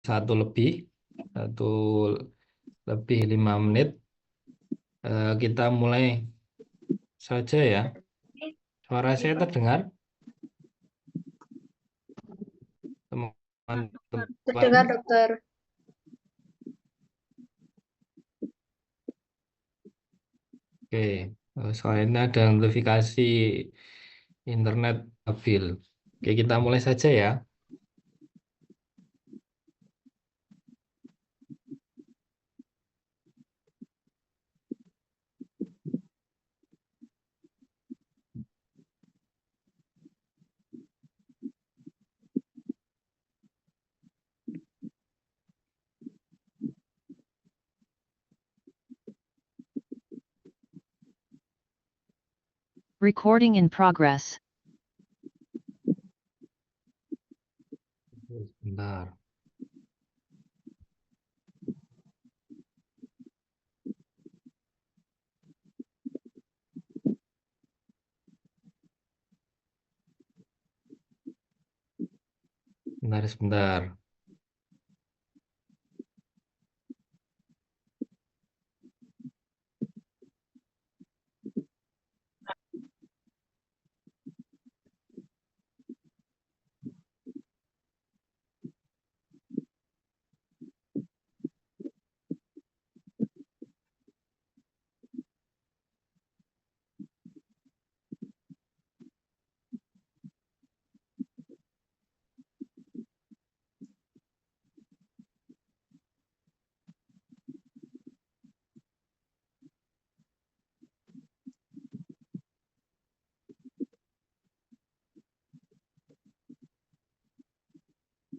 satu lebih, satu lebih 5 menit. Kita mulai saja ya. Suara saya terdengar, Terdengar, teman-teman. dokter. Oke, soalnya ada notifikasi internet stabil. Oke, kita mulai saja ya. Recording in progress. Sebentar. Sebentar.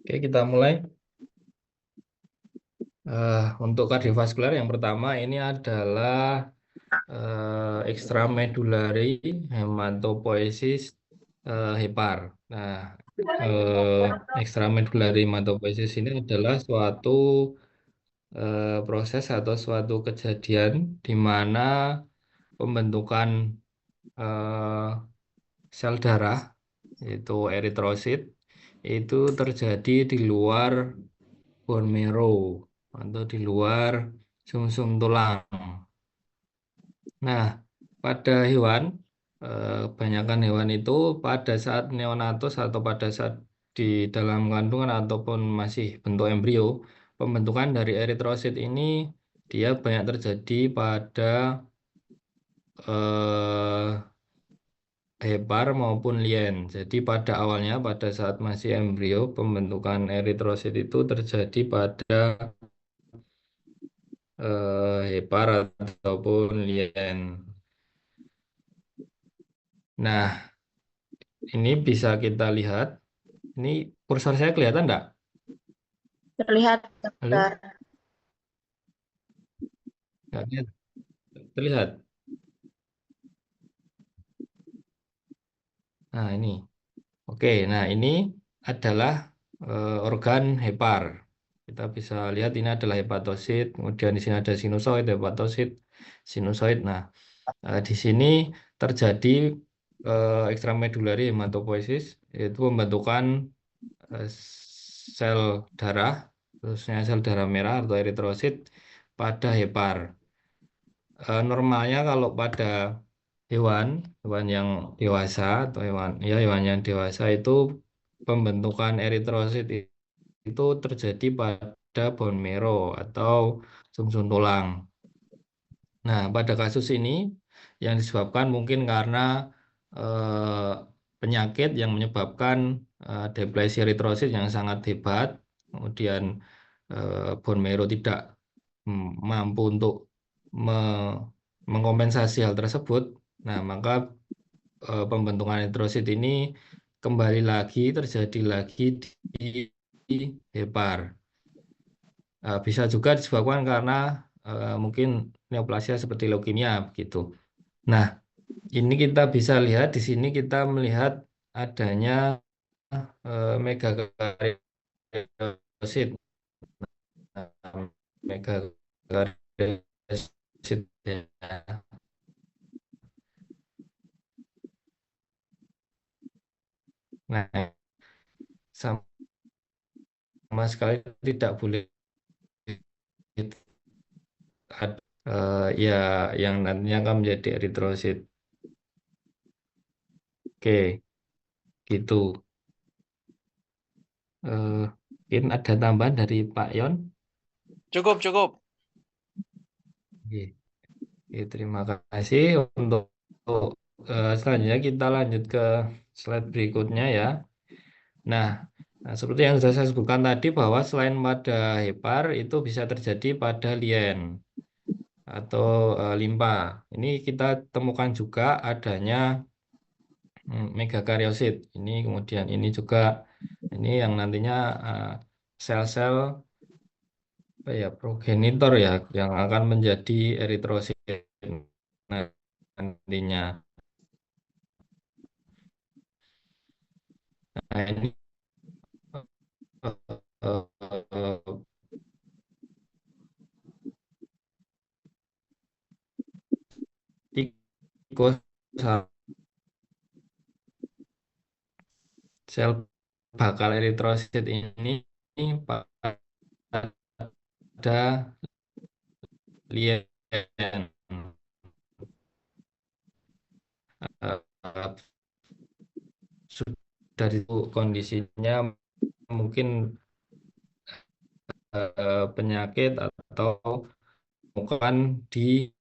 Oke, kita mulai. Untuk kardiovaskular yang pertama ini adalah extramedullary hematopoiesis hepar. Nah, extramedullary hematopoiesis ini adalah suatu proses atau suatu kejadian di mana pembentukan eh, sel darah, yaitu eritrosit, itu terjadi di luar bone marrow atau di luar sumsum tulang. Nah, pada hewan, kebanyakan hewan itu pada saat neonatus atau pada saat di dalam kandungan ataupun masih bentuk embrio, pembentukan dari eritrosit ini dia banyak terjadi pada eh, hepar maupun lien. Jadi pada awalnya pada saat masih embrio, pembentukan eritrosit itu terjadi pada hepar ataupun lien. Nah, ini bisa kita lihat. Ini kursor saya kelihatan enggak? Terlihat, dokter. Halo? Nggak kelihatan. Terlihat. Nah, ini. Oke, nah ini adalah organ hepar. Kita bisa lihat ini adalah hepatosit, kemudian di sini ada sinusoid, hepatosit, sinusoid. Nah, di sini terjadi extramedullary hematopoiesis, yaitu pembentukan eh, sel darah, khususnya sel darah merah atau eritrosit pada hepar. Normalnya kalau pada hewan, hewan yang dewasa atau hewan yang dewasa itu pembentukan eritrosit itu terjadi pada bone marrow atau sumsum tulang. Nah, pada kasus ini yang disebabkan mungkin karena eh, penyakit yang menyebabkan deplesi eritrosit yang sangat hebat, kemudian bone marrow tidak mampu untuk me- mengkompensasi hal tersebut. Nah, maka pembentukan eritrosit ini kembali lagi terjadi lagi di hepar. Bisa juga disebabkan karena mungkin neoplasia seperti leukemia begitu. Nah, ini kita bisa lihat di sini kita melihat adanya megakaryosit. Nah, megakaryosit ya. Nah, sama sekali tidak boleh ada ya yang nantinya akan menjadi eritrosit. Oke, gitu. Mungkin ada tambahan dari Pak Yon. Cukup, cukup. Oke. Oke, terima kasih untuk selanjutnya kita lanjut ke slide berikutnya ya. Nah, seperti yang sudah saya sebutkan tadi bahwa selain pada hepar itu bisa terjadi pada lien atau limpa. Ini kita temukan juga adanya megakariosit. Ini kemudian ini juga ini yang nantinya sel-sel apa ya progenitor ya yang akan menjadi eritrosit nantinya. Nah, ini eh, tikus sel bakal eritrosit ini pada lien. Eh, Sudah itu kondisinya mungkin penyakit atau bukan di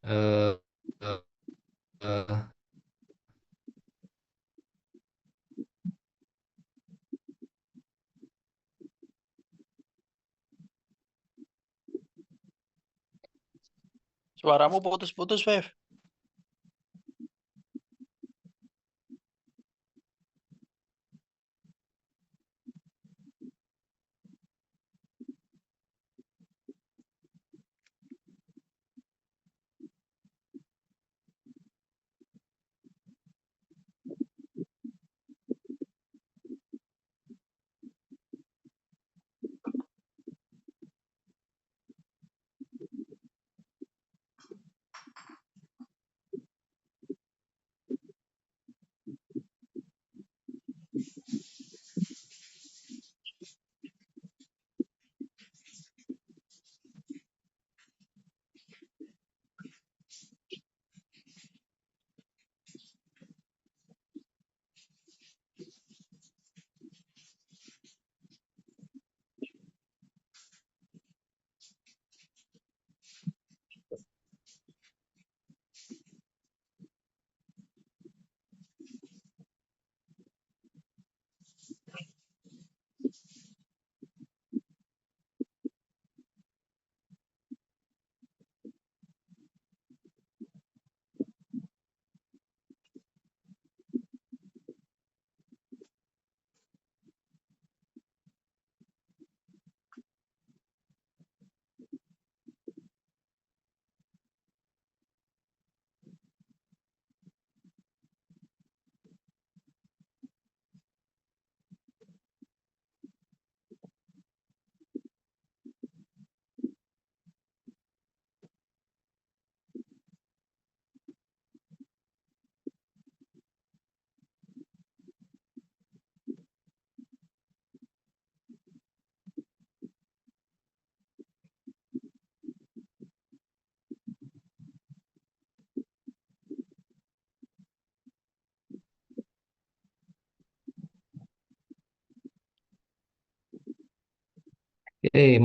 eh, eh, eh, Suaramu putus-putus, Fev.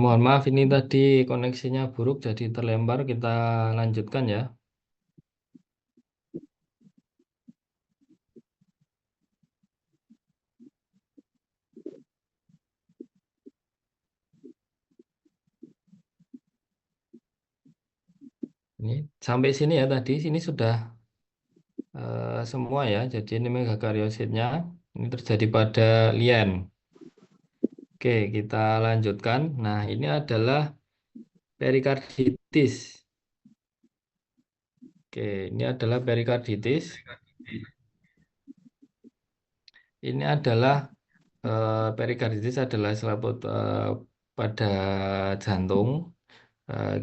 mohon maaf ini tadi koneksinya buruk jadi terlempar. Kita lanjutkan ya. Ini sampai sini ya tadi. Sini sudah semua ya. Jadi ini megakariositnya ini terjadi pada lien. Oke, kita lanjutkan. Nah, ini adalah perikarditis. Oke, ini adalah perikarditis. Ini adalah perikarditis adalah selaput pada jantung.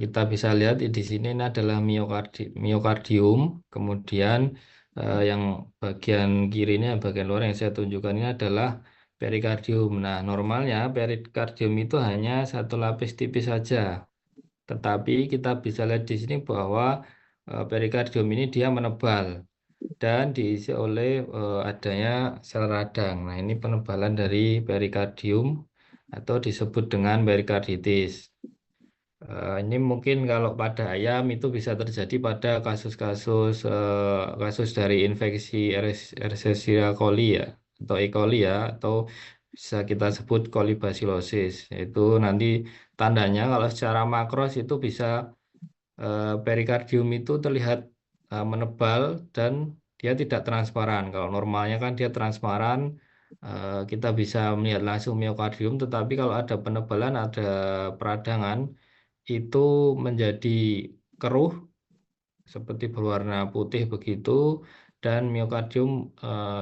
Kita bisa lihat di sini ini adalah miokardium. Kemudian yang bagian kiri ini, bagian luar yang saya tunjukkan ini adalah perikardium. Nah, normalnya perikardium itu hanya satu lapis tipis saja. Tetapi kita bisa lihat di sini bahwa perikardium ini dia menebal dan diisi oleh adanya sel radang. Nah, ini penebalan dari perikardium atau disebut dengan perikarditis. Ini mungkin kalau pada ayam itu bisa terjadi pada kasus dari infeksi Escherichia coli ya atau E. coli ya atau bisa kita sebut kolibasilosis. Itu nanti tandanya kalau secara makros itu bisa perikardium itu terlihat menebal dan dia tidak transparan. Kalau normalnya kan dia transparan, kita bisa melihat langsung miokardium, tetapi kalau ada penebalan, ada peradangan, itu menjadi keruh seperti berwarna putih begitu dan miokardium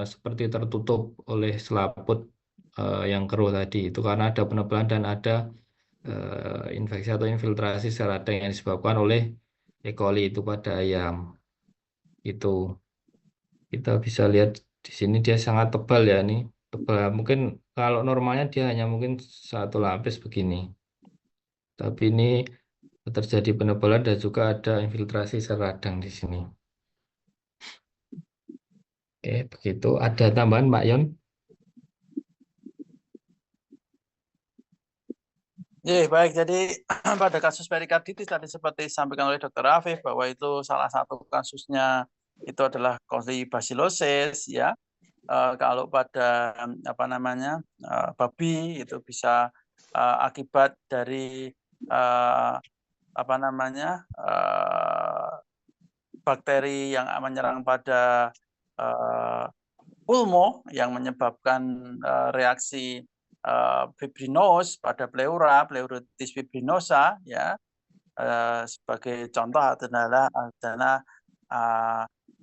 seperti tertutup oleh selaput yang keruh tadi. Itu karena ada penebalan dan ada infeksi atau infiltrasi sel radang yang disebabkan oleh E. coli itu pada ayam. Itu kita bisa lihat di sini dia sangat tebal ya ini. Tebal. Mungkin kalau normalnya dia hanya mungkin satu lapis begini. Tapi ini terjadi penebalan dan juga ada infiltrasi sel radang di sini. Oke, begitu. Ada tambahan, Pak Yon? Ya, baik. Jadi pada kasus perikarditis tadi seperti disampaikan oleh Dr. Afif bahwa itu salah satu kasusnya itu adalah kolibasilosis ya. Kalau pada apa namanya babi itu bisa akibat dari apa namanya bakteri yang menyerang pada pulmo yang menyebabkan reaksi fibrinos pada pleura, pleuritis fibrinosa ya. Sebagai contoh adalah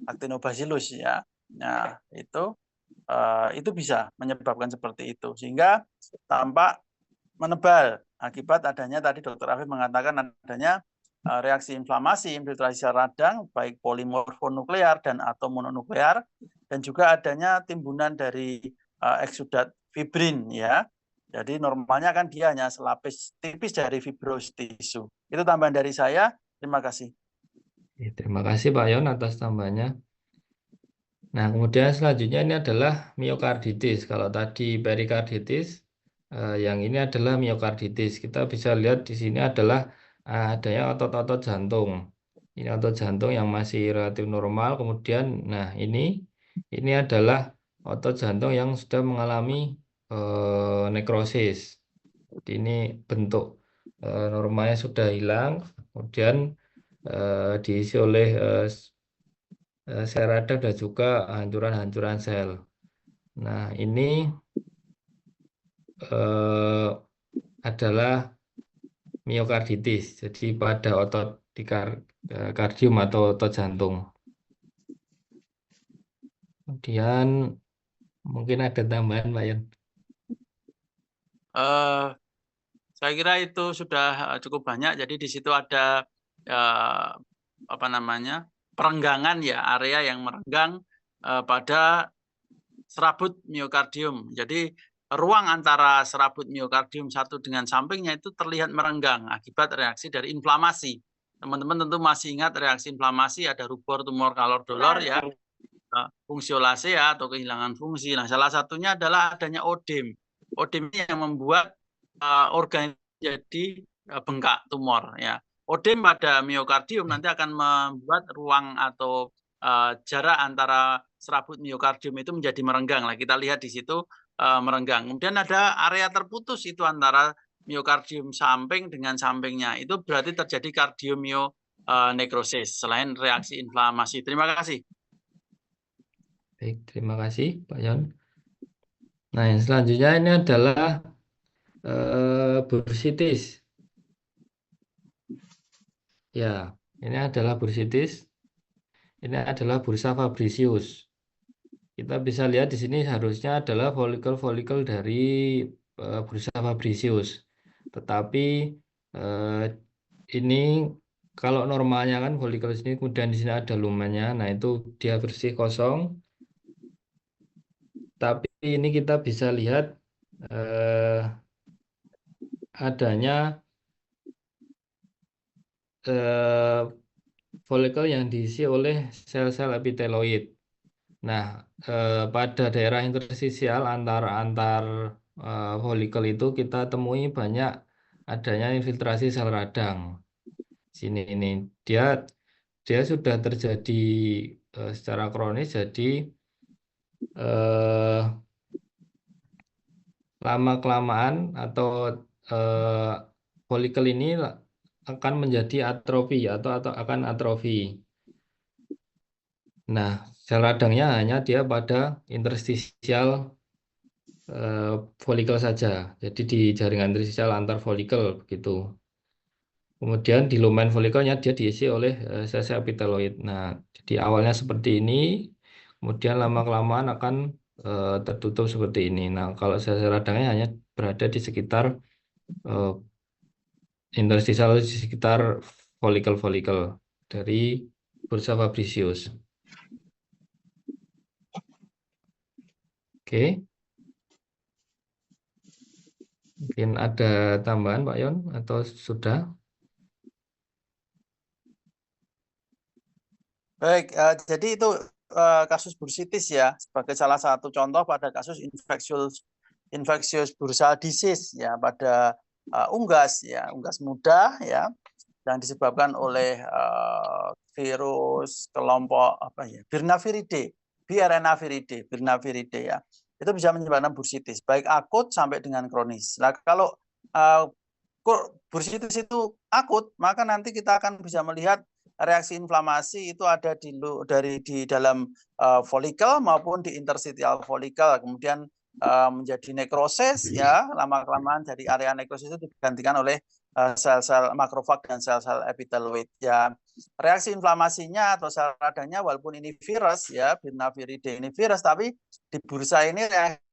actinobacillus ya. Nah, itu bisa menyebabkan seperti itu sehingga tampak menebal akibat adanya tadi Dr. Afif mengatakan adanya reaksi inflamasi infiltrasi sel radang baik polimorfonuklear dan atau mononuklear dan juga adanya timbunan dari eksudat fibrin ya. Jadi normalnya kan dia hanya selapis tipis dari fibros tisu. Itu tambahan dari saya. Terima kasih. Terima kasih Pak Yon atas tambahannya. Nah, kemudian selanjutnya ini adalah miokarditis. Kalau tadi perikarditis, yang ini adalah miokarditis. Kita bisa lihat di sini adalah adanya otot-otot jantung. Ini otot jantung yang masih relatif normal. Kemudian, nah ini adalah otot jantung yang sudah mengalami nekrosis. Jadi ini bentuk normalnya sudah hilang. Kemudian diisi oleh sel radang dan juga hancuran-hancuran sel. Nah, ini adalah miokarditis. Jadi pada otot di kardium atau otot jantung. Kemudian mungkin ada tambahan, Pak Yon. Saya kira itu sudah cukup banyak. Jadi di situ ada apa namanya perenggangan ya, area yang merenggang pada serabut miokardium. Jadi ruang antara serabut miokardium satu dengan sampingnya itu terlihat merenggang akibat reaksi dari inflamasi. Teman-teman tentu masih ingat reaksi inflamasi ada rubor, tumor, kalor, dolor ya, fungsiolasea atau kehilangan fungsi. Nah, salah satunya adalah adanya odem. Odem ini yang membuat organ jadi bengkak tumor ya. Odem pada miokardium nanti akan membuat ruang atau jarak antara serabut miokardium itu menjadi merenggang. Lah kita lihat di situ merenggang. Kemudian ada area terputus itu antara miokardium samping dengan sampingnya. Itu berarti terjadi kardiomionekrosis selain reaksi inflamasi. Terima kasih. Baik, terima kasih Pak Yon. Nah, yang selanjutnya ini adalah bursitis. Ya, ini adalah bursitis. Ini adalah bursa Fabricius. Kita bisa lihat di sini harusnya adalah folikel-folikel dari bursa Fabricius. Tetapi ini kalau normalnya kan folikel sini kemudian di sini ada lumennya. Nah, itu dia bersih kosong. Tapi ini kita bisa lihat eh, adanya eh, folikel yang diisi oleh sel-sel epiteloid. Nah, pada daerah interstisial antar folikel itu kita temui banyak adanya infiltrasi sel radang. Sini ini dia dia sudah terjadi secara kronis, jadi eh, lama kelamaan atau eh, folikel ini akan menjadi atrofi atau akan atrofi. Nah, sel radangnya hanya dia pada interstisial folikel saja. Jadi di jaringan interstisial antar folikel begitu. Kemudian di lumen folikelnya dia diisi oleh sel-sel epiteloid. Nah, jadi awalnya seperti ini, kemudian lama-kelamaan akan tertutup seperti ini. Nah, kalau sel-sel radangnya hanya berada di sekitar eh, interstisial, di sekitar folikel-folikel dari bursa Fabricius. Oke, mungkin ada tambahan Pak Yon atau sudah? Baik, jadi itu kasus bursitis ya sebagai salah satu contoh pada kasus infectious bursal disease ya pada unggas muda ya yang disebabkan oleh virus kelompok Birnaviridae, Birnaviridae ya. Itu bisa menyebabkan bursitis baik akut sampai dengan kronis. Nah, kalau bursitis itu akut, maka nanti kita akan bisa melihat reaksi inflamasi itu ada di dalam folikel maupun di interstitial folikel, kemudian menjadi nekrosis ya, lama-kelamaan dari area nekrosis itu digantikan oleh sel-sel makrofag dan sel-sel epiteloid ya. Reaksi inflamasinya atau sel radangnya walaupun ini virus ya, Birnaviridae ini virus, tapi di bursa ini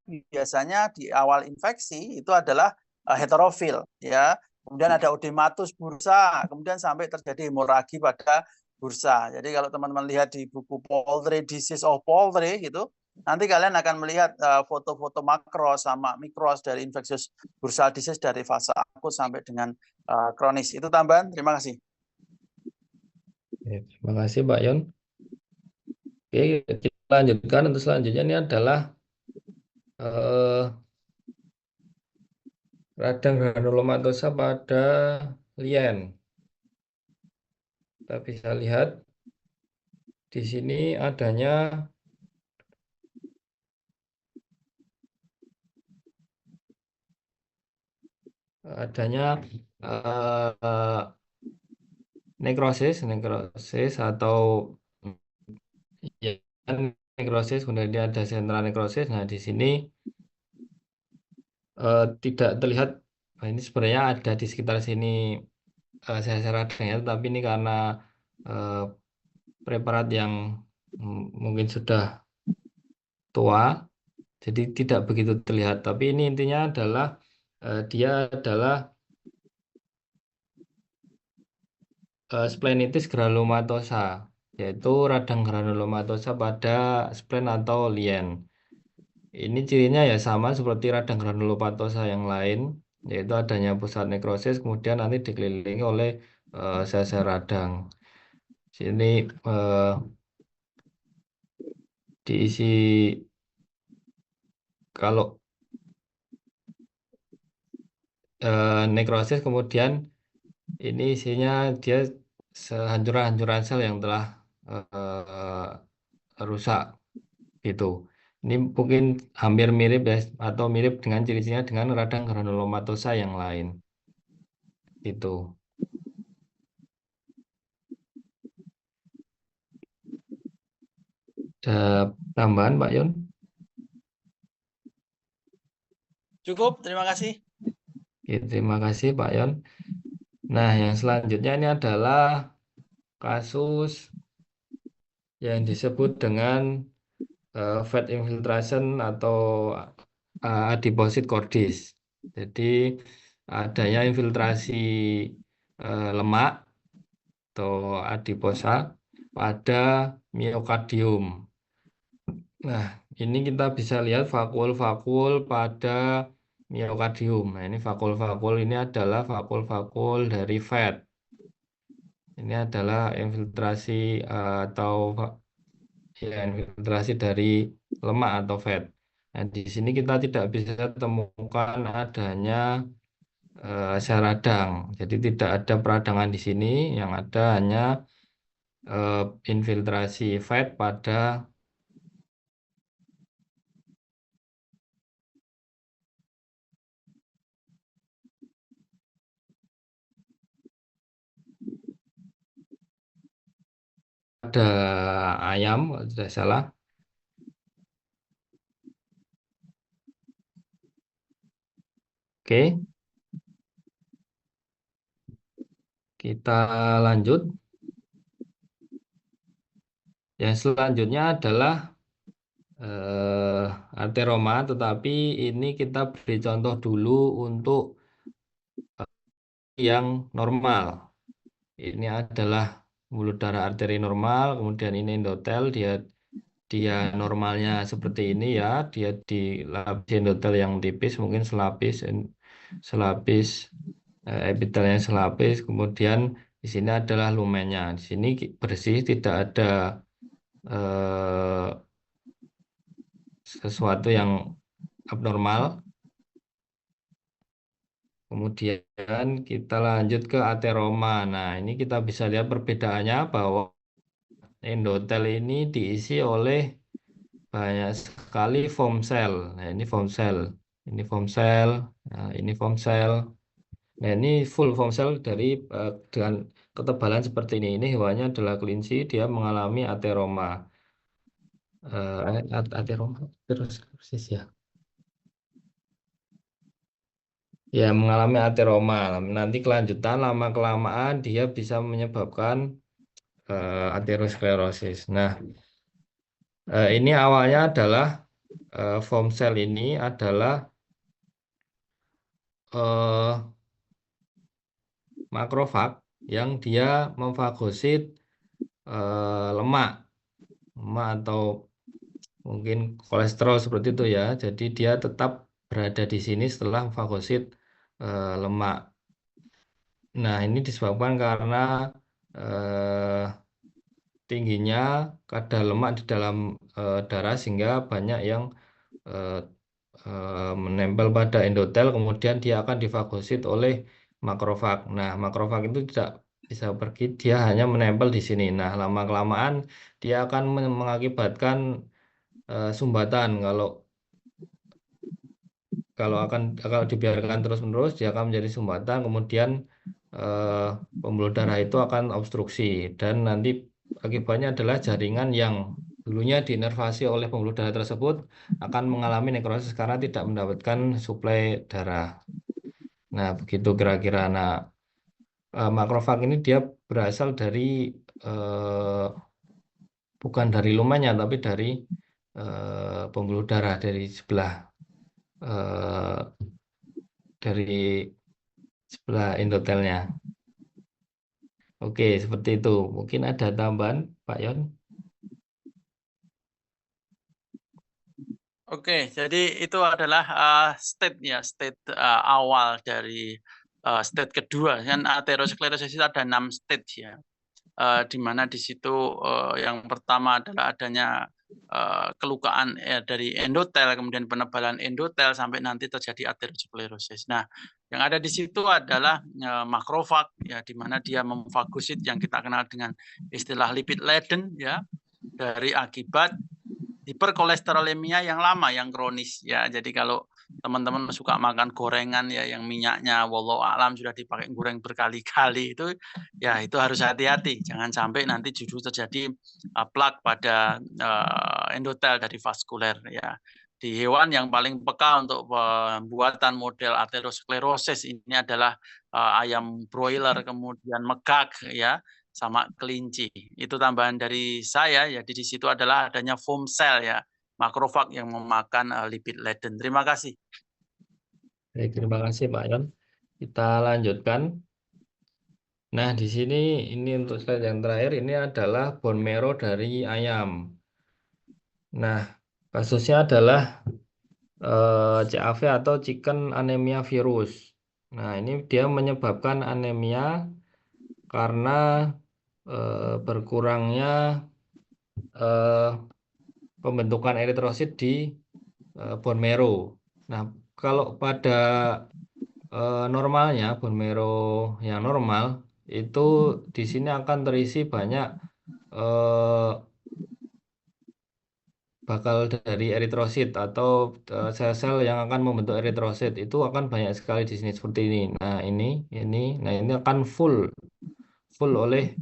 biasanya di awal infeksi itu adalah heterofil ya. Kemudian ada odematus bursa, kemudian sampai terjadi hemoragi pada bursa. Jadi kalau teman-teman lihat di buku Poultry Disease of Poultry gitu, nanti kalian akan melihat foto-foto makros sama mikros dari infectious bursal disease dari fase akut sampai dengan kronis. Itu tambahan. Terima kasih. Terima kasih Pak Yon. Oke, kita lanjutkan. Untuk selanjutnya ini adalah radang granulomatosa pada lien. Kita bisa lihat di sini adanya nekrosis atau ya, nekrosis, kemudian dia ada sentral nekrosis. Nah, di sini tidak terlihat. Nah, ini sebenarnya ada di sekitar sini sel-sel radangnya, tapi ini karena preparat yang mungkin sudah tua, jadi tidak begitu terlihat. Tapi ini intinya adalah dia adalah splenitis granulomatosa, yaitu radang granulomatosa pada splen atau lien. Ini cirinya ya sama seperti radang granulomatosa yang lain, yaitu adanya pusat nekrosis, kemudian nanti dikelilingi oleh sel-sel radang. Sini diisi kalau nekrosis, kemudian ini isinya dia sehancuran-hancuran sel yang telah rusak gitu. Ini mungkin hampir mirip ya, atau mirip dengan ciri-cirinya dengan radang granulomatosa yang lain. Itu. Ada tambahan Pak Yon? Cukup, terima kasih. Oke, terima kasih Pak Yon. Nah, yang selanjutnya ini adalah kasus yang disebut dengan fat infiltration atau adiposit cordis. Jadi adanya infiltrasi lemak atau adiposa pada miokardium. Nah, ini kita bisa lihat vakuol-vakuol pada miokardium. Nah, ini vakul-vakul ini adalah vakul-vakul dari fat. Ini adalah infiltrasi atau ya, infiltrasi dari lemak atau fat. Nah, di sini kita tidak bisa temukan adanya sel radang. Jadi tidak ada peradangan di sini, yang ada hanya infiltrasi fat pada ayam, kalau tidak salah. Oke, kita lanjut. Yang selanjutnya adalah arteroma, tetapi ini kita beri contoh dulu untuk yang normal. Ini adalah pembuluh darah arteri normal, kemudian ini endotel, dia normalnya seperti ini ya, dia di lapis endotel yang tipis, mungkin selapis epitelnya selapis, kemudian di sini adalah lumennya. Di sini bersih, tidak ada sesuatu yang abnormal. Kemudian kita lanjut ke ateroma. Nah, ini kita bisa lihat perbedaannya bahwa endotel ini diisi oleh banyak sekali foam cell. Nah, ini foam cell, ini foam cell, nah, ini foam cell. Nah, ini full foam cell dengan ketebalan seperti ini. Ini hewannya adalah kelinci, dia mengalami ateroma. Ateroma terus persis ya. Ya, mengalami ateroma. Nanti kelanjutan lama kelamaan dia bisa menyebabkan aterosklerosis. Nah, ini awalnya adalah foam cell ini adalah makrofag yang dia memfagosit lemak atau mungkin kolesterol seperti itu ya. Jadi dia tetap berada di sini setelah memfagosit lemak. Nah, ini disebabkan karena tingginya kadar lemak di dalam darah sehingga banyak yang menempel pada endotel, kemudian dia akan difagosit oleh makrofag. Nah, makrofag itu tidak bisa pergi, dia hanya menempel di sini. Nah, lama-kelamaan dia akan mengakibatkan sumbatan. Kalau dibiarkan terus-menerus, dia akan menjadi sumbatan. Kemudian pembuluh darah itu akan obstruksi dan nanti akibatnya adalah jaringan yang dulunya diinervasi oleh pembuluh darah tersebut akan mengalami nekrosis karena tidak mendapatkan suplai darah. Nah, begitu kira-kira. Nah, makrofag ini dia berasal dari bukan dari lumennya tapi dari pembuluh darah eh, dari sebelah endotelnya. Oke, seperti itu. Mungkin ada tambahan, Pak Yon? Oke, jadi itu adalah state awal dari state kedua. Kan aterosklerosis itu ada 6 stage ya. Di mana di situ yang pertama adalah adanya kelukaan dari endotel, kemudian penebalan endotel sampai nanti terjadi aterosklerosis. Nah, yang ada di situ adalah makrofag ya, di mana dia memfagosit yang kita kenal dengan istilah lipid laden ya, dari akibat hiperkolesterolemia yang lama, yang kronis ya. Jadi kalau teman-teman suka makan gorengan ya yang minyaknya wallahu alam sudah dipakai goreng berkali-kali itu ya itu harus hati-hati, jangan sampai nanti justru terjadi plak pada endotel dari vaskuler ya. Di hewan yang paling peka untuk pembuatan model aterosklerosis ini adalah ayam broiler, kemudian megak ya, sama kelinci. Itu tambahan dari saya ya, di situ adalah adanya foam cell ya, makrofag yang memakan lipid laden. Terima kasih. Baik, terima kasih Pak Yon. Kita lanjutkan. Nah, di sini ini untuk slide yang terakhir ini adalah bone marrow dari ayam. Nah, kasusnya adalah CAV atau chicken anemia virus. Nah, ini dia menyebabkan anemia karena berkurangnya pembentukan eritrosit di bone marrow. Nah, kalau pada normalnya bone marrow yang normal itu di sini akan terisi banyak eh, bakal dari eritrosit atau sel-sel yang akan membentuk eritrosit itu akan banyak sekali di sini seperti ini. Nah, nah ini akan full oleh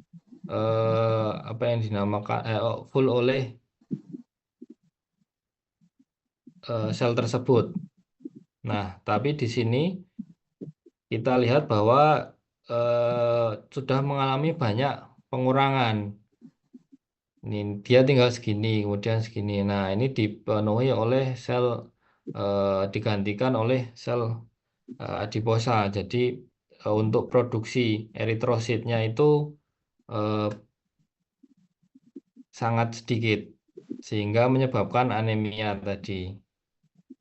apa yang dinamakan full oleh sel tersebut. Nah, tapi di sini kita lihat bahwa sudah mengalami banyak pengurangan. Ini dia tinggal segini, kemudian segini. Nah, ini dipenuhi oleh sel digantikan oleh sel adiposa. Jadi untuk produksi eritrositnya itu eh, sangat sedikit sehingga menyebabkan anemia tadi.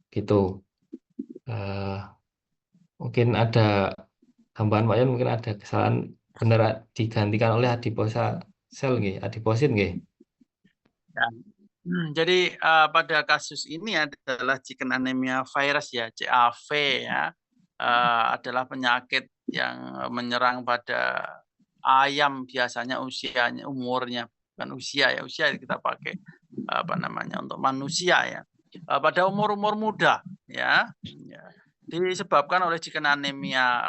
Gitu. Eh, mungkin ada tambahan Pak Yon, mungkin ada kesalahan benar digantikan oleh adiposa sel nggih, adiposit nggih. Ya. Jadi pada kasus ini adalah chicken anemia virus ya, CAV ya, adalah penyakit yang menyerang pada ayam biasanya umurnya bukan usia ya, usia kita pakai apa namanya untuk manusia ya. Pada umur-umur muda ya, disebabkan oleh chicken anemia,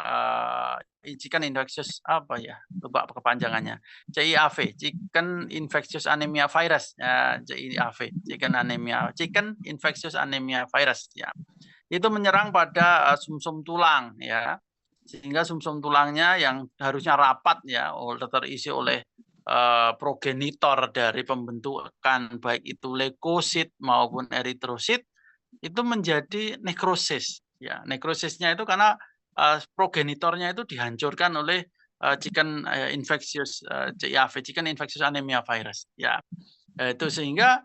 chicken infectious apa ya, lupa kepanjangannya, CIAV, chicken infectious anemia virus ya, CIAV, chicken infectious anemia virus ya. Itu menyerang pada sumsum tulang ya, sehingga sumsum tulangnya yang harusnya rapat ya, terisi oleh progenitor dari pembentukan baik itu leukosit maupun eritrosit itu menjadi nekrosis ya. Nekrosisnya itu karena progenitornya itu dihancurkan oleh chicken infectious CIAV, chicken infectious anemia virus ya. Itu sehingga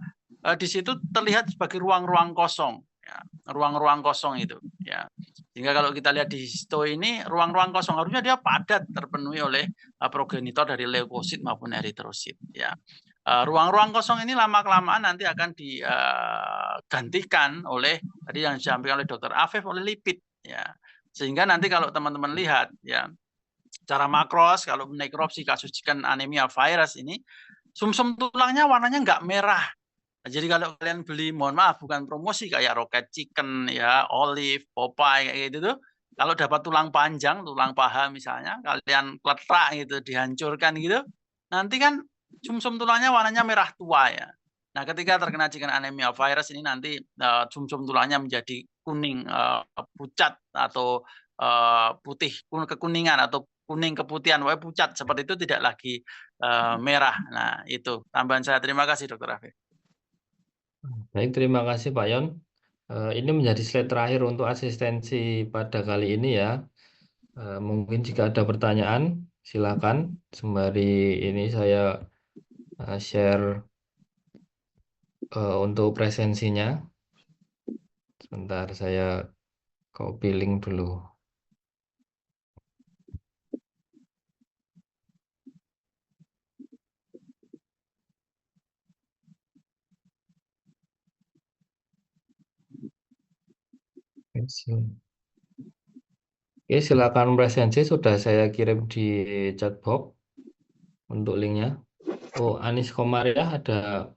di situ terlihat sebagai ruang-ruang kosong ya, ruang-ruang kosong itu ya. Sehingga kalau kita lihat di histo ini ruang-ruang kosong harusnya dia padat terpenuhi oleh progenitor dari leukosit maupun eritrosit ya. Ruang-ruang kosong ini lama-kelamaan nanti akan digantikan oleh tadi yang disampaikan oleh Dr. Afif oleh lipid ya. Sehingga nanti kalau teman-teman lihat ya secara makros kalau nekropsi kasus chicken anemia virus ini sumsum tulangnya warnanya nggak merah. Nah, jadi kalau kalian beli, mohon maaf bukan promosi kayak Rocket Chicken ya, Olive, Popeye kayak gitu tuh, kalau dapat tulang panjang, tulang paha misalnya, kalian kletak gitu, dihancurkan gitu, nanti kan sumsum tulangnya warnanya merah tua ya. Nah, ketika terkena chicken anemia virus ini nanti sumsum tulangnya menjadi kuning pucat atau putih kekuningan atau kuning keputihan, pucat seperti itu tidak lagi merah. Nah, itu tambahan saya. Terima kasih, Dr. Afif. Baik, terima kasih Pak Yon. Ini menjadi slide terakhir untuk asistensi pada kali ini ya. Mungkin jika ada pertanyaan, silakan. Sembari ini saya share untuk presensinya. Sebentar, saya copy link dulu. Oke, silakan presensi sudah saya kirim di chat box untuk linknya. Oh, Anis Komariah ada